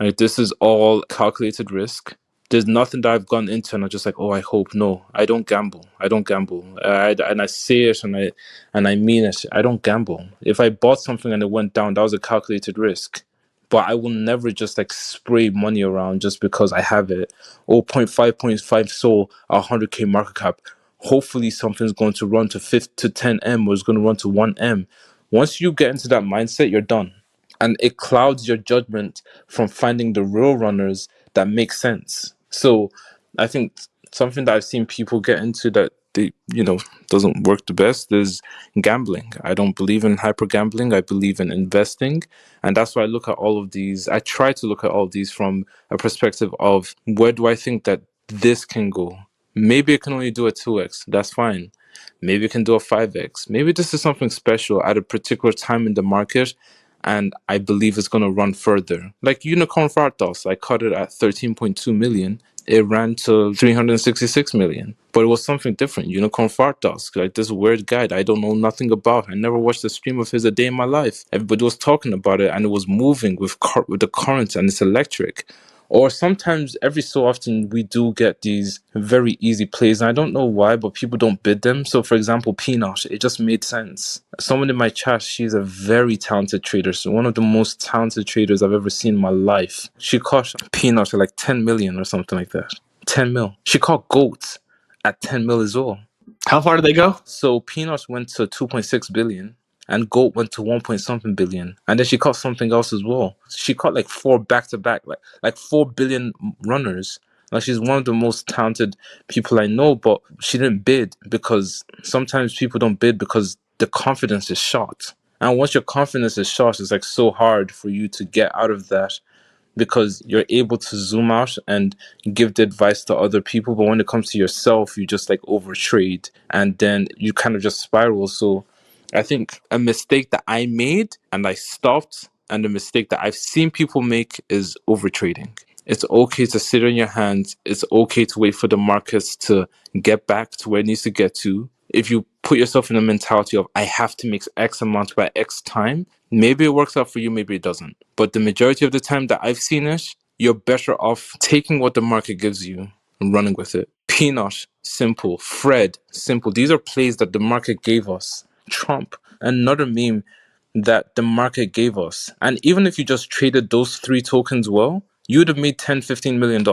Like, this is all calculated risk. There's nothing that I've gone into and I'm just like, oh, I hope. No, I don't gamble. I don't gamble. And I say it and I mean it. I don't gamble. If I bought something and it went down, that was a calculated risk. But I will never just like spray money around just because I have it. Oh, 0.5 sold 100K market cap. Hopefully something's going to run to 10M or it's going to run to 1M. Once you get into that mindset, you're done. And it clouds your judgment from finding the real runners that make sense. So I think something that I've seen people get into that they doesn't work the best is gambling. I don't believe in hyper gambling. I believe in investing. And that's why I look at all of these. I try to look at all of these from a perspective of, where do I think that this can go? Maybe it can only do a 2x. That's fine. Maybe it can do a 5x. Maybe this is something special at a particular time in the market, and I believe it's going to run further. Like Unicorn Fartos, I caught it at 13.2 million. It ran to 366 million. But it was something different. Unicorn Fartos, like this weird guy that I don't know nothing about. I never watched a stream of his a day in my life. Everybody was talking about it, and it was moving with the current, and it's electric. Or sometimes, every so often, we do get these very easy plays. And I don't know why, but people don't bid them. So, for example, Peanut, it just made sense. Someone in my chat, she's a very talented trader. So one of the most talented traders I've ever seen in my life. She caught Peanut at like 10 million or something like that. 10 mil. She caught Goat at 10 mil as well.
How far did they go?
So Peanut went to 2.6 billion. And Goat went to 1 point something billion. And then she caught something else as well. She caught like 4 back to back, like 4 billion runners. Like, she's one of the most talented people I know, but she didn't bid because sometimes people don't bid because the confidence is shot. And once your confidence is shot, it's like so hard for you to get out of that, because you're able to zoom out and give the advice to other people. But when it comes to yourself, you just like overtrade, and then you kind of just spiral. So I think a mistake that I made and I stopped, and a mistake that I've seen people make, is overtrading. It's okay to sit on your hands. It's okay to wait for the markets to get back to where it needs to get to. If you put yourself in a mentality of, I have to make X amount by X time, maybe it works out for you, maybe it doesn't. But the majority of the time that I've seen it, you're better off taking what the market gives you and running with it. Peanut, simple. Fred, simple. These are plays that the market gave us. Trump, another meme that the market gave us. And even if you just traded those 3 tokens well, you would have made $10-15 million,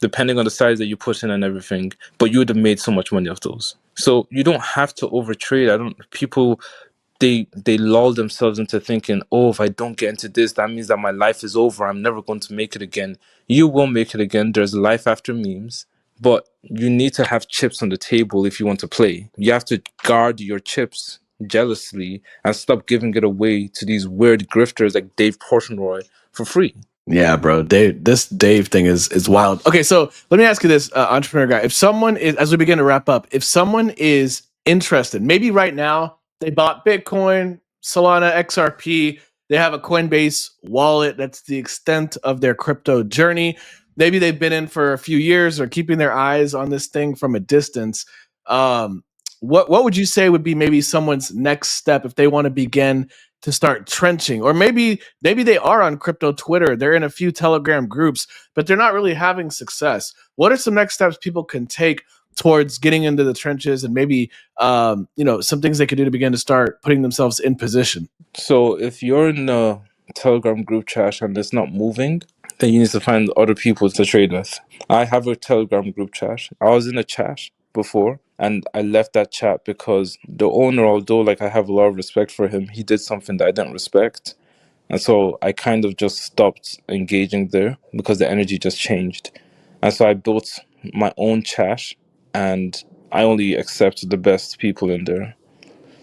depending on the size that you put in and everything. But you would have made so much money off those. So you don't have to overtrade. People, they lull themselves into thinking, oh, if I don't get into this, that means that my life is over. I'm never going to make it again. You will make it again. There's life after memes. But you need to have chips on the table if you want to play. You have to guard your chips jealously and stop giving it away to these weird grifters like Dave Portnoy for free.
Yeah, bro. This Dave thing is wild. Okay, so let me ask you this, entrepreneur guy. If someone is, as we begin to wrap up, if someone is interested, maybe right now they bought Bitcoin, Solana, XRP, they have a Coinbase wallet. That's the extent of their crypto journey. Maybe they've been in for a few years or keeping their eyes on this thing from a distance. What would you say would be maybe someone's next step if they want to begin to start trenching? Or maybe they are on crypto Twitter, they're in a few Telegram groups, but they're not really having success. What are some next steps people can take towards getting into the trenches, and maybe some things they could do to begin to start putting themselves in position?
So if you're in a Telegram group chat and it's not moving, then you need to find other people to trade with. I have a Telegram group chat. I was in a chat before, and I left that chat because the owner, although like I have a lot of respect for him, he did something that I didn't respect. And so I kind of just stopped engaging there because the energy just changed. And so I built my own chat, and I only accept the best people in there.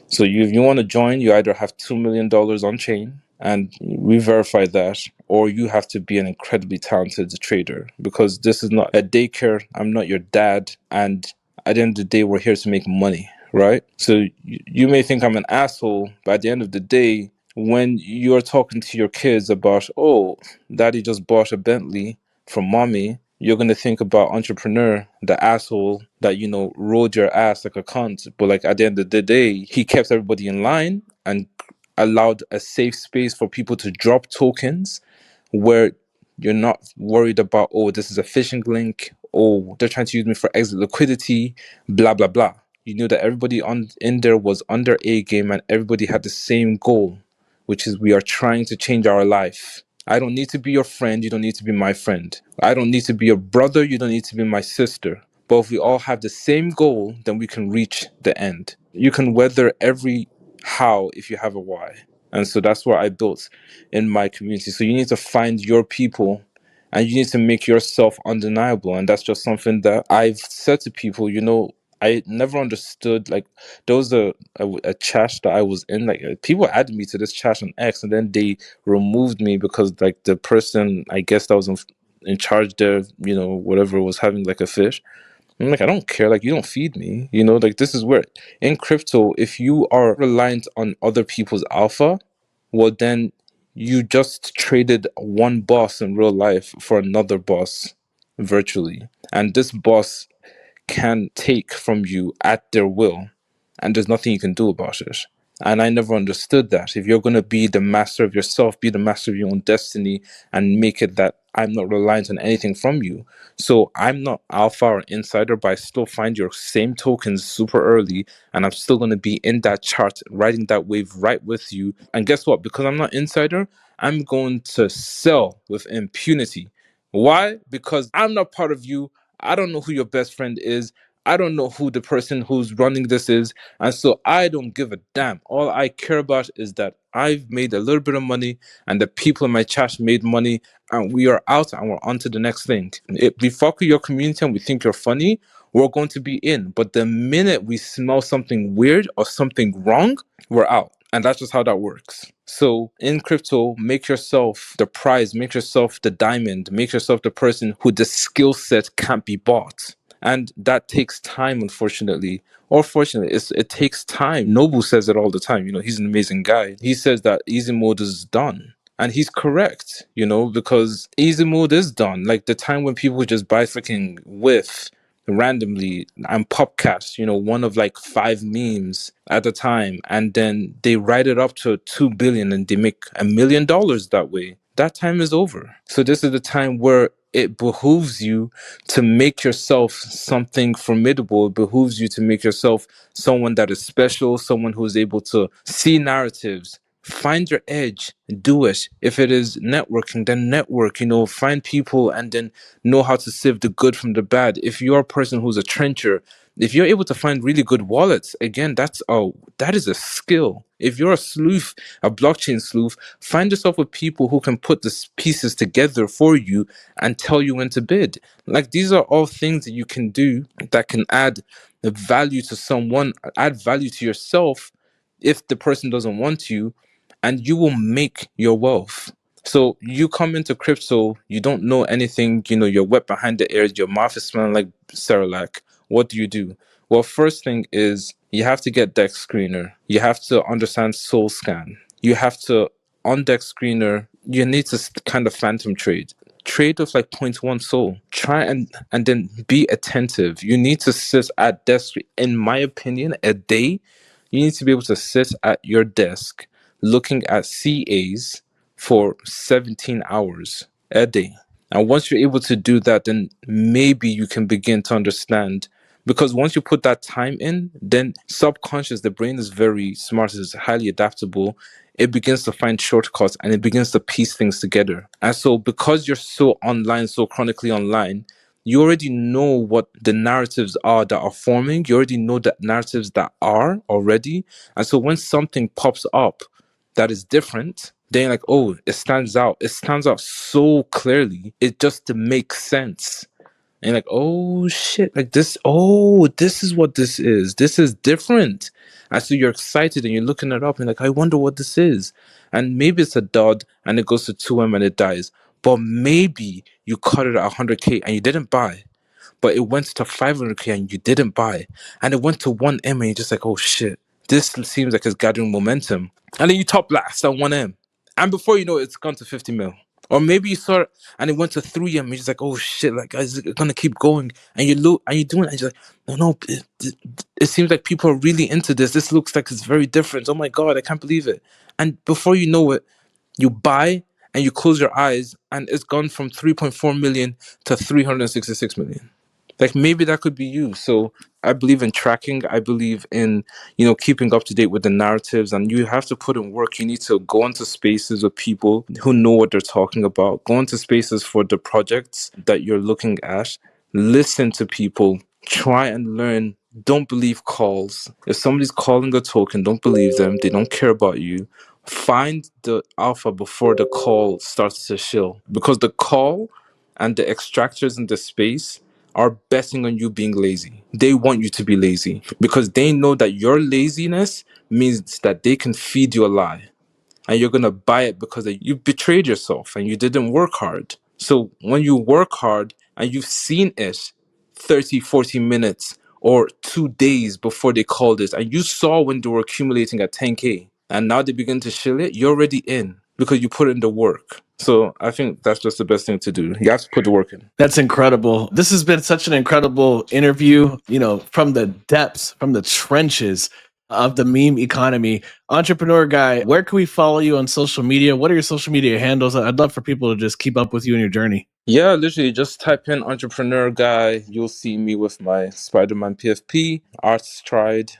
So if you want to join, you either have $2 million on chain, and we verify that, or you have to be an incredibly talented trader, because this is not a daycare. I'm not your dad. And at the end of the day, we're here to make money, right? So you may think I'm an asshole, but at the end of the day, when you're talking to your kids about, oh, daddy just bought a Bentley from mommy, you're going to think about entrepreneur, the asshole that, rode your ass like a cunt. But like at the end of the day, he kept everybody in line and allowed a safe space for people to drop tokens where you're not worried about, oh, this is a phishing link. Oh, they're trying to use me for exit liquidity, blah, blah, blah. You knew that everybody in there was under A game, and everybody had the same goal, which is we are trying to change our life. I don't need to be your friend. You don't need to be my friend. I don't need to be your brother. You don't need to be my sister. But if we all have the same goal, then we can reach the end. You can weather every how if you have a why. And so that's what I built in my community. So you need to find your people, and you need to make yourself undeniable. And that's just something that I've said to people. I never understood, like, there was a chat that I was in, like, people added me to this chat on X, and then they removed me because, like, the person, I guess, that was in charge there, whatever, was having like a fish. I'm like, I don't care. Like, you don't feed me. Like, this is where in crypto, if you are reliant on other people's alpha, well, then you just traded one boss in real life for another boss virtually. And this boss can take from you at their will, and there's nothing you can do about it. And I never understood that. If you're going to be the master of yourself, be the master of your own destiny, and make it that I'm not reliant on anything from you. So I'm not alpha or insider, but I still find your same tokens super early, and I'm still going to be in that chart, riding that wave right with you. And guess what? Because I'm not insider, I'm going to sell with impunity. Why? Because I'm not part of you. I don't know who your best friend is. I don't know who the person who's running this is. And so I don't give a damn. All I care about is that I've made a little bit of money and the people in my chat made money, and we are out and we're on to the next thing. If we fuck with your community and we think you're funny, we're going to be in. But the minute we smell something weird or something wrong, we're out. And that's just how that works. So in crypto, make yourself the prize, make yourself the diamond, make yourself the person who the skill set can't be bought. And that takes time, unfortunately. Or fortunately, it takes time. Noble says it all the time. He's an amazing guy. He says that easy mode is done. And he's correct, because easy mode is done. Like the time when people just buy freaking whiff randomly and popcast, one of like 5 memes at a time, and then they write it up to 2 billion and they make $1 million that way. That time is over. So this is the time where it behooves you to make yourself something formidable. It behooves you to make yourself someone that is special, someone who is able to see narratives. Find your edge, do it. If it is networking, then network, find people and then know how to sieve the good from the bad. If you're a person who's a trencher, if you're able to find really good wallets, again, that is a skill. If you're a sleuth, a blockchain sleuth, find yourself with people who can put the pieces together for you and tell you when to bid. Like, these are all things that you can do that can add value to someone, add value to yourself if the person doesn't want you, and you will make your wealth. So you come into crypto, you don't know anything, you're wet behind the ears, your mouth is smelling like Cerelac. What do you do? Well, first thing is you have to get Dex Screener. You have to understand Soul Scan. You have to, on Dex Screener, you need to kind of phantom trade. Trade with like point 0.1 soul. Try and then be attentive. You need to sit at desk, in my opinion, a day. You need to be able to sit at your desk looking at CAs for 17 hours a day. And once you're able to do that, then maybe you can begin to understand. Because once you put that time in, then subconscious, the brain is very smart, it's highly adaptable. It begins to find shortcuts and it begins to piece things together. And so because you're so online, so chronically online, you already know what the narratives are that are forming. You already know the narratives that are already. And so when something pops up that is different, then you're like, oh, it stands out. It stands out so clearly. It just makes sense. And you're like, oh shit, like this, oh, this is what this is. This is different. And so you're excited and you're looking it up and like, I wonder what this is. And maybe it's a dud and it goes to 2M and it dies. But maybe you cut it at 100K and you didn't buy. But it went to 500K and you didn't buy. And it went to 1M and you're just like, oh shit, this seems like it's gathering momentum. And then you top blast at 1M. And before you know it, it's gone to 50 mil. Or maybe you saw it and it went to 3M. You're just like, oh shit, like, is it gonna keep going? And you look and you're doing it and you're like, no, it seems like people are really into this. This looks like it's very different. Oh my God, I can't believe it. And before you know it, you buy and you close your eyes and it's gone from 3.4 million to 366 million. Like, maybe that could be you. So I believe in tracking. I believe in, keeping up to date with the narratives, and you have to put in work. You need to go into spaces with people who know what they're talking about. Go into spaces for the projects that you're looking at. Listen to people. Try and learn. Don't believe calls. If somebody's calling a token, don't believe them. They don't care about you. Find the alpha before the call starts to shill, because the call and the extractors in the space are betting on you being lazy. They want you to be lazy because they know that your laziness means that they can feed you a lie, and you're going to buy it because you betrayed yourself and you didn't work hard. So when you work hard and you've seen it 30, 40 minutes or 2 days before they called it, and you saw when they were accumulating at 10K, and now they begin to shill it, you're already in because you put in the work. So I think that's just the best thing to do. You have to put the work in.
That's incredible. This has been such an incredible interview, from the depths, from the trenches of the meme economy. Entrepreneur Guy, where can we follow you on social media? What are your social media handles? I'd love for people to just keep up with you and your journey.
Yeah, literally just type in Entrepreneur Guy. You'll see me with my Spider-Man PFP, Arts Stride.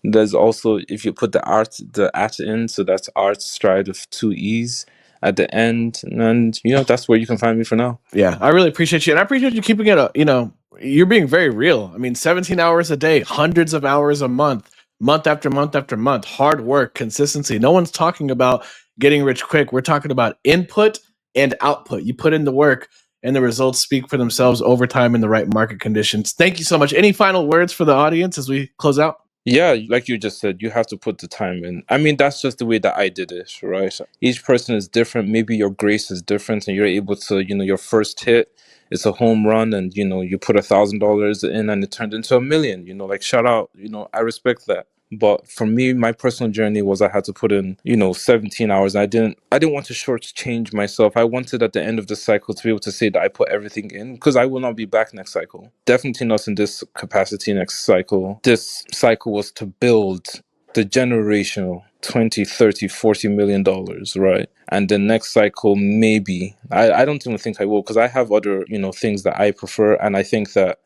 There's also, if you put the at in, so that's Arts Stride with 2 E's at the end. And, that's where you can find me for now.
Yeah, I really appreciate you. And I appreciate you keeping it, you're being very real. I mean, 17 hours a day, hundreds of hours a month, month after month after month, hard work, consistency. No one's talking about getting rich quick. We're talking about input and output. You put in the work and the results speak for themselves over time in the right market conditions. Thank you so much. Any final words for the audience as we close out?
Yeah, like you just said, you have to put the time in. I mean, that's just the way that I did it, right? Each person is different. Maybe your grace is different and you're able to, your first hit is a home run and, you put $1,000 in and it turned into $1 million, like shout out, I respect that. But for me, my personal journey was I had to put in, 17 hours. I didn't want to shortchange myself. I wanted at the end of the cycle to be able to say that I put everything in because I will not be back next cycle. Definitely not in this capacity next cycle. This cycle was to build the generational 20, 30, 40 million dollars, right? And the next cycle, maybe. I don't even think I will because I have other, things that I prefer. And I think that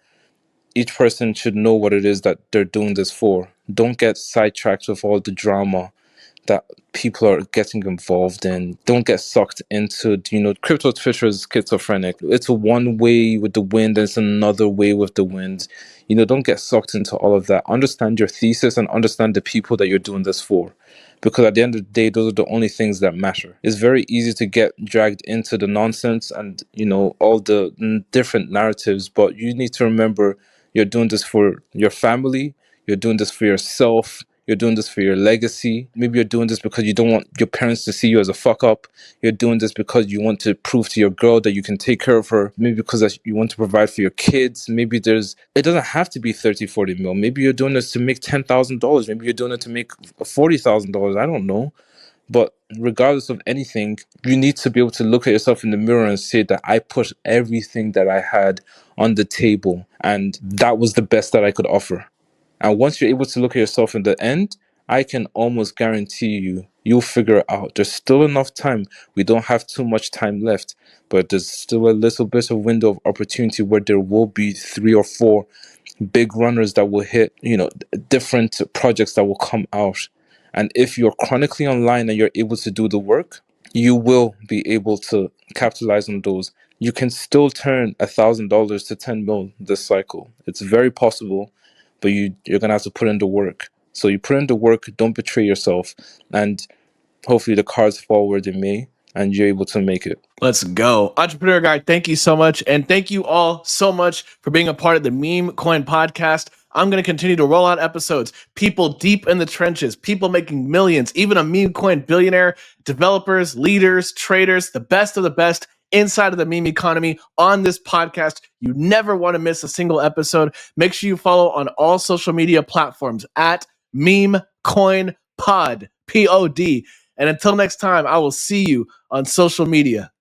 each person should know what it is that they're doing this for. Don't get sidetracked with all the drama that people are getting involved in. Don't get sucked into, crypto Twitter is schizophrenic. It's one way with the wind, and it's another way with the wind. Don't get sucked into all of that. Understand your thesis and understand the people that you're doing this for. Because at the end of the day, those are the only things that matter. It's very easy to get dragged into the nonsense and, all the different narratives, but you need to remember you're doing this for your family, you're doing this for yourself, you're doing this for your legacy. Maybe you're doing this because you don't want your parents to see you as a fuck up. You're doing this because you want to prove to your girl that you can take care of her. Maybe because you want to provide for your kids. Maybe it doesn't have to be 30, 40 mil. Maybe you're doing this to make $10,000. Maybe you're doing it to make $40,000. I don't know. But regardless of anything, you need to be able to look at yourself in the mirror and say that I put everything that I had on the table and that was the best that I could offer. And once you're able to look at yourself in the end, I can almost guarantee you'll figure it out. There's still enough time. We don't have too much time left, but there's still a little bit of window of opportunity where there will be 3 or 4 big runners that will hit, different projects that will come out. And if you're chronically online and you're able to do the work, you will be able to capitalize on those. You can still turn $1,000 to 10 mil this cycle. It's very possible, but you're gonna have to put in the work. So you put in the work, don't betray yourself, and hopefully the cards fall where they may, and you're able to make it.
Let's go. Entrepreneur Guy, thank you so much. And thank you all so much for being a part of the Memecoin podcast. I'm going to continue to roll out episodes. People deep in the trenches, people making millions, even a Memecoin billionaire, developers, leaders, traders, the best of the best inside of the meme economy on this podcast. You never want to miss a single episode. Make sure you follow on all social media platforms at Memecoin Pod, Pod. And until next time, I will see you on social media.